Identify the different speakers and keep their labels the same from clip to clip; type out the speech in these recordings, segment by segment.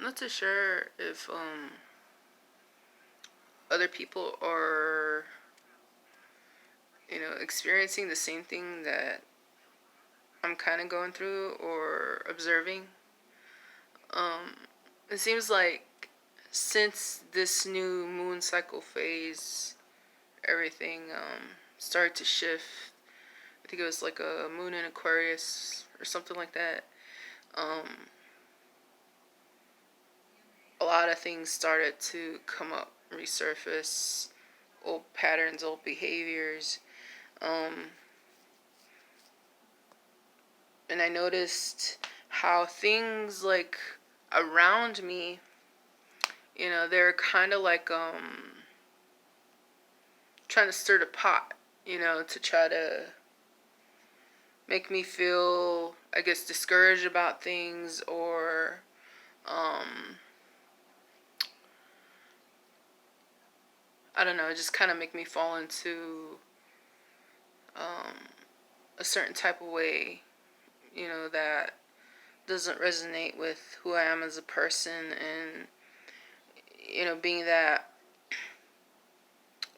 Speaker 1: not too sure if other people are, experiencing the same thing that I'm kind of going through or observing. Um, it seems like since this new moon cycle phase, everything started to shift. I think it was like a moon in Aquarius or something like that. Um, a lot of things started to come up, resurface, old patterns, old behaviors. Um, and I noticed how things like around me, they're kind of like trying to stir the pot, to try to make me feel, I guess, discouraged about things, or um, I don't know, just kind of make me fall into um, a certain type of way, that doesn't resonate with who I am as a person. And, being that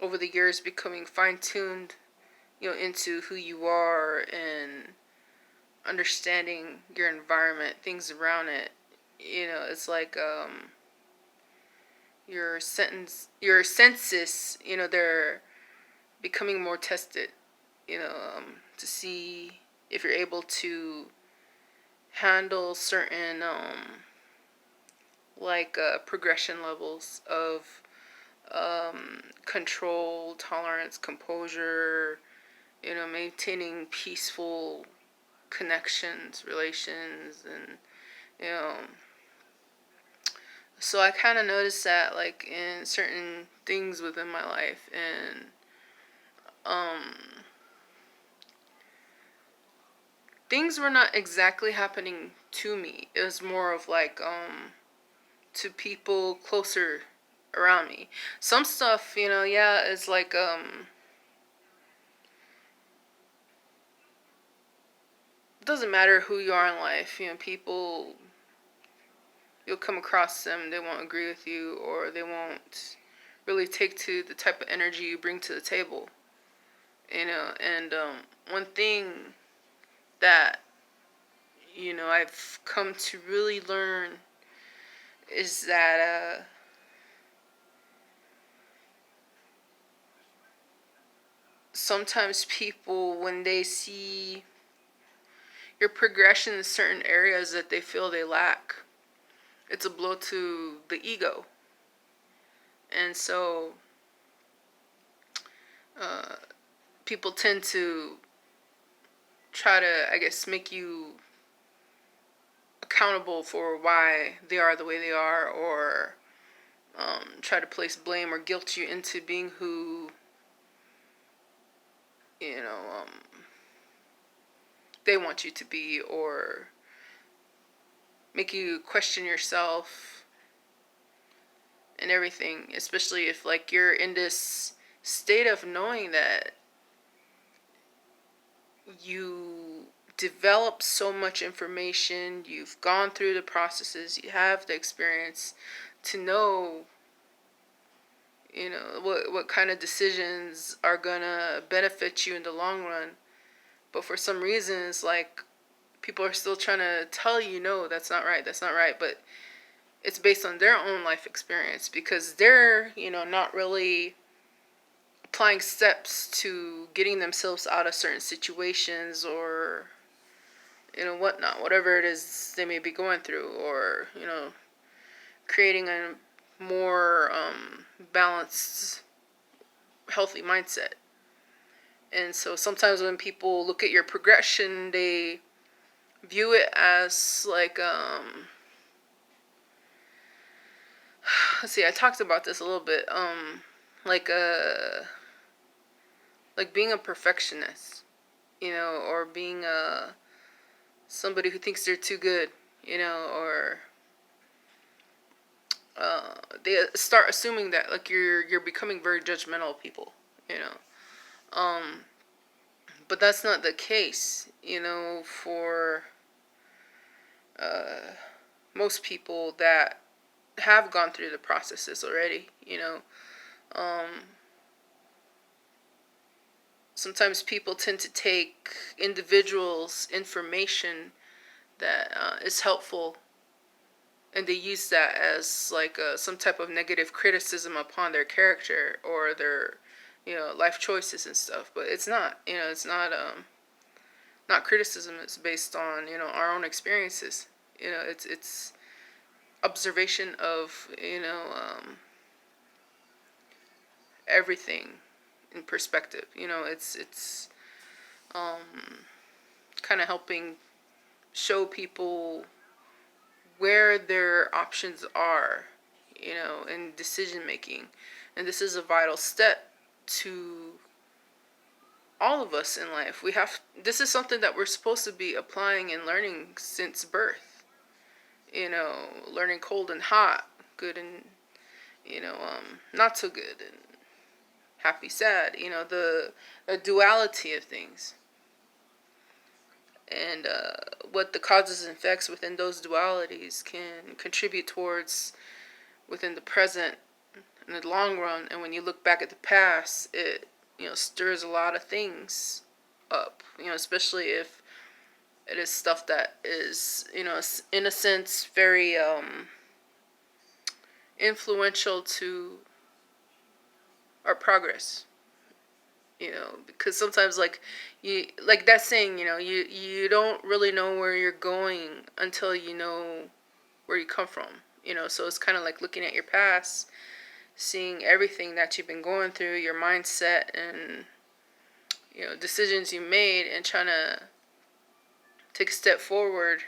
Speaker 1: over the years becoming fine tuned, into who you are and understanding your environment, things around it, it's like your senses, they're becoming more tested, to see if you're able to handle certain progression levels of control, tolerance, composure, maintaining peaceful connections, relations, and you know. So I kind of noticed that, like, in certain things within my life, and um, things were not exactly happening to me. It was more of like to people closer around me. Some stuff, yeah, it's like it doesn't matter who you are in life. People, you'll come across them, they won't agree with you, or they won't really take to the type of energy you bring to the table. And one thing that I've come to really learn is that sometimes people, when they see your progression in certain areas that they feel they lack, it's a blow to the ego. And so uh, people tend to try to, I guess, make you accountable for why they are the way they are, or try to place blame or guilt you into being who, you know, um, they want you to be, or make you question yourself and everything, especially if, like, you're in this state of knowing that you develop so much information, you've gone through the processes, you have the experience to know, what kind of decisions are gonna benefit you in the long run. But for some reasons, like, people are still trying to tell you, no, that's not right, that's not right. But it's based on their own life experience, because they're, not really applying steps to getting themselves out of certain situations, or whatnot, whatever it is they may be going through, or creating a more balanced, healthy mindset. And so sometimes when people look at your progression, they view it as like let's see, I talked about this a little bit, like like being a perfectionist, or being somebody who thinks they're too good, or they start assuming that, like, you're becoming very judgmental of people, you know. Um, but that's not the case, for most people that have gone through the processes already, sometimes people tend to take individuals' information that is helpful, and they use that as like some type of negative criticism upon their character or their life choices and stuff. But it's not, it's not criticism. It's based on our own experiences. It's observation of everything in perspective. It's kind of helping show people where their options are, in decision making. And this is a vital step to all of us in life. This is something that we're supposed to be applying and learning since birth. Learning cold and hot, good and not so good, and happy, sad. The duality of things, and what the causes and effects within those dualities can contribute towards within the present in the long run. And when you look back at the past, it stirs a lot of things up. Especially if it is stuff that is in a sense very influential to our progress. Because sometimes like that saying, you don't really know where you're going until you know where you come from. So it's kind of like looking at your past, seeing everything that you've been going through, your mindset, and decisions you made, and trying to take a step forward,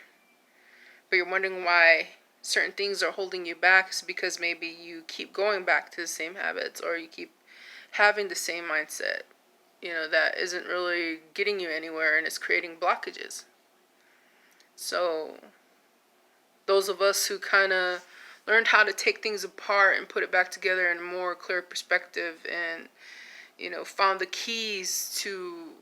Speaker 1: but you're wondering why certain things are holding you back. It's because maybe you keep going back to the same habits, or you keep having the same mindset, that isn't really getting you anywhere, and it's creating blockages. So those of us who kind of learned how to take things apart and put it back together in a more clear perspective, and found the keys to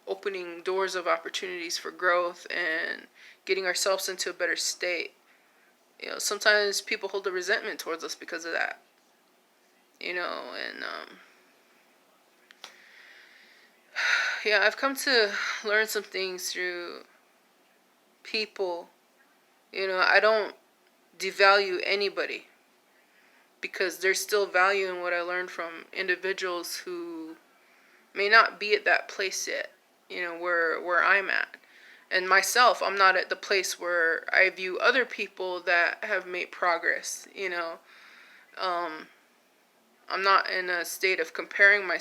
Speaker 1: opening doors of opportunities for growth and getting ourselves into a better state. Sometimes people hold a resentment towards us because of that. And yeah, I've come to learn some things through people. I don't devalue anybody, because there's still value in what I learned from individuals who may not be at that place yet, where I'm at. And myself, I'm not at the place where I view other people that have made progress. I'm not in a state of comparing my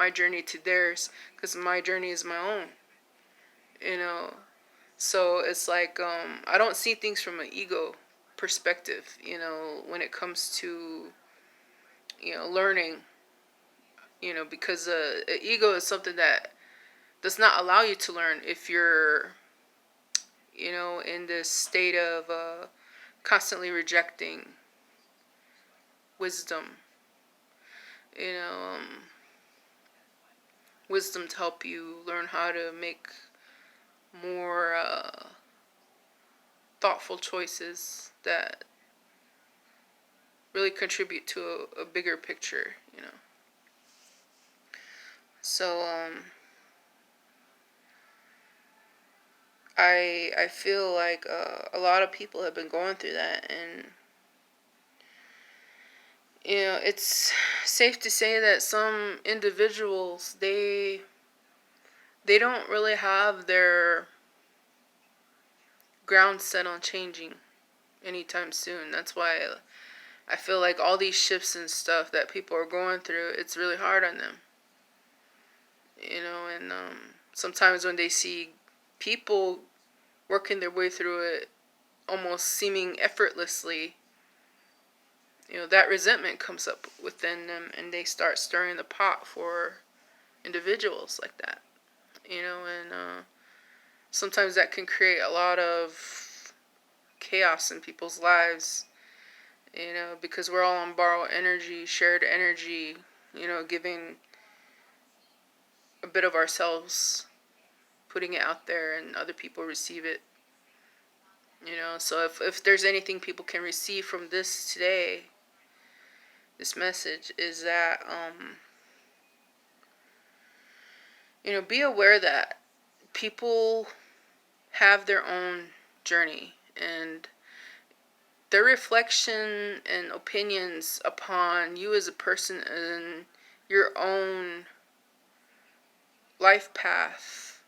Speaker 1: journey to theirs, because my journey is my own. So it's like I don't see things from an ego perspective. When it comes to learning. Because ego is something that does not allow you to learn if you're in this state of constantly rejecting wisdom. You know, wisdom to help you learn how to make more thoughtful choices that really contribute to a bigger picture. So I feel like a lot of people have been going through that, and it's safe to say that some individuals, they don't really have their ground set on changing anytime soon. That's why I feel like all these shifts and stuff that people are going through, it's really hard on them. And sometimes when they see people working their way through it almost seeming effortlessly, that resentment comes up within them, and they start stirring the pot for individuals like that. And sometimes that can create a lot of chaos in people's lives, because we're all on borrowed energy, shared energy, giving a bit of ourselves, putting it out there, and other people receive it. So if there's anything people can receive from this today, this message is that, be aware that people have their own journey, and their reflection and opinions upon you as a person and your own life path,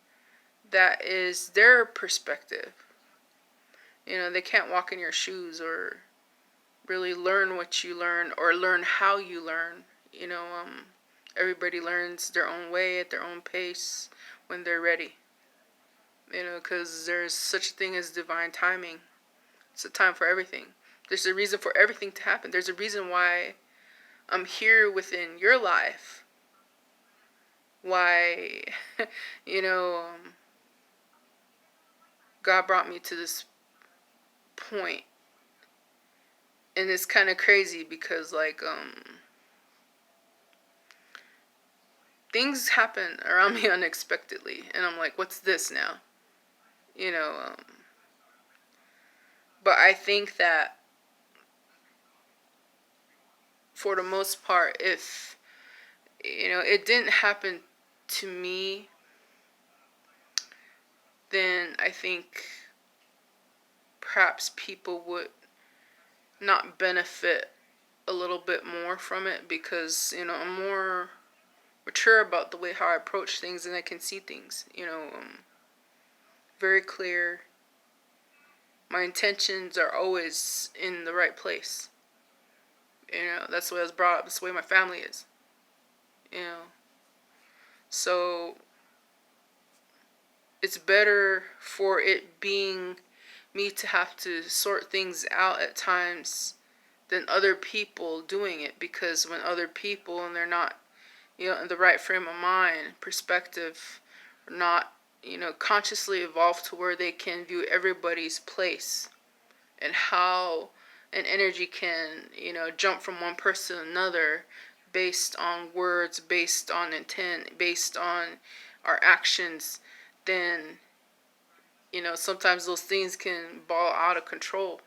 Speaker 1: that is their perspective. They can't walk in your shoes or really learn what you learn or learn how you learn. Everybody learns their own way at their own pace when they're ready. Because there's such a thing as divine timing. It's a time for everything. There's a reason for everything to happen. There's a reason why I'm here within your life. Why, God brought me to this point. And it's kind of crazy because, things happen around me unexpectedly. And I'm like, what's this now? But I think that for the most part, if, it didn't happen to me, then I think perhaps people would not benefit a little bit more from it, because, I'm more mature about the way how I approach things, and I can see things, very clear. My intentions are always in the right place. That's the way I was brought up. That's the way my family is. So it's better for it being me to have to sort things out at times than other people doing it, because when other people, and they're not, in the right frame of mind, perspective, or not, consciously evolved to where they can view everybody's place and how an energy can, jump from one person to another based on words, based on intent, based on our actions, then, sometimes those things can ball out of control.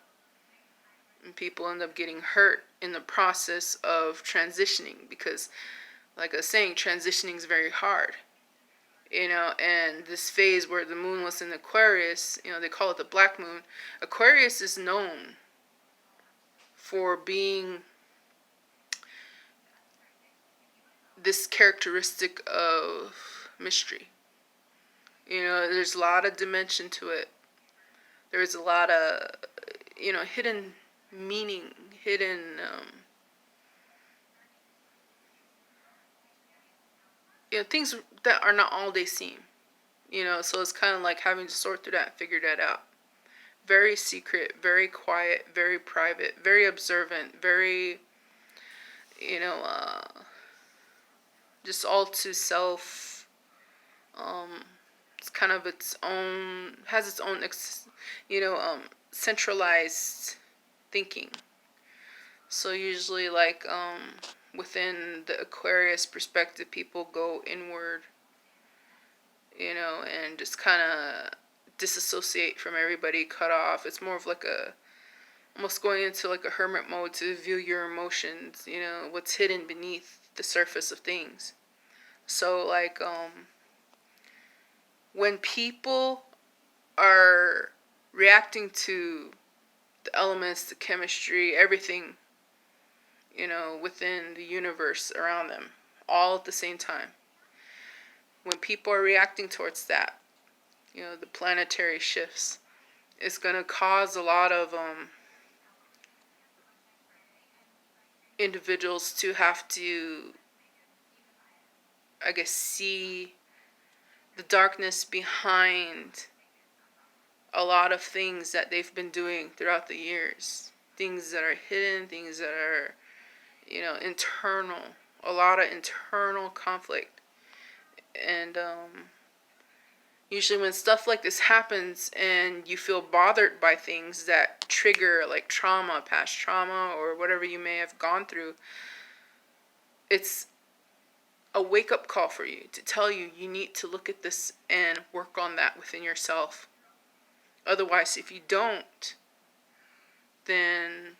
Speaker 1: And people end up getting hurt in the process of transitioning, because, like I was saying, transitioning is very hard. And this phase where the moon was in Aquarius, they call it the black moon. Aquarius is known for being this characteristic of mystery. There's a lot of dimension to it. There's a lot of, hidden meaning, hidden, things that are not all they seem. So it's kind of like having to sort through that and figure that out. Very secret, very quiet, very private, very observant, very, just all to self. It's kind of its own, has its own, centralized thinking. So usually, within the Aquarius perspective, people go inward, and just kind of disassociate from everybody, cut off. It's more of like almost going into like a hermit mode to view your emotions, what's hidden beneath the surface of things. So, when people are reacting to the elements, the chemistry, everything, within the universe around them, all at the same time. When people are reacting towards that, the planetary shifts, it's going to cause a lot of individuals to have to, I guess, see the darkness behind a lot of things that they've been doing throughout the years. Things that are hidden, things that are, internal. A lot of internal conflict. And usually when stuff like this happens and you feel bothered by things that trigger like trauma, past trauma, or whatever you may have gone through, it's a wake-up call for you to tell you need to look at this and work on that within yourself. Otherwise, if you don't, then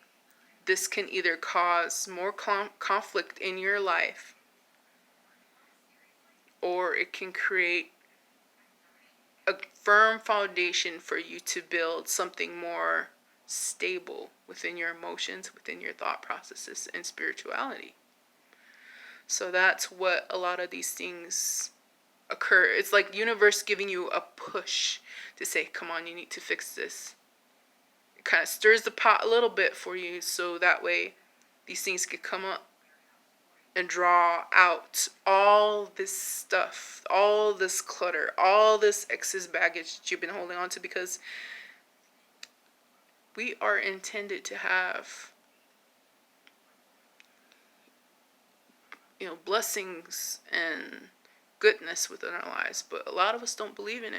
Speaker 1: this can either cause more conflict in your life, or it can create a firm foundation for you to build something more stable within your emotions, within your thought processes, and spirituality. So that's what a lot of these things occur. It's like the universe giving you a push to say, come on, you need to fix this. It kind of stirs the pot a little bit for you, so that way these things can come up and draw out all this stuff, all this clutter, all this excess baggage that you've been holding on to, because we are intended to have, blessings and goodness within our lives, but a lot of us don't believe in it.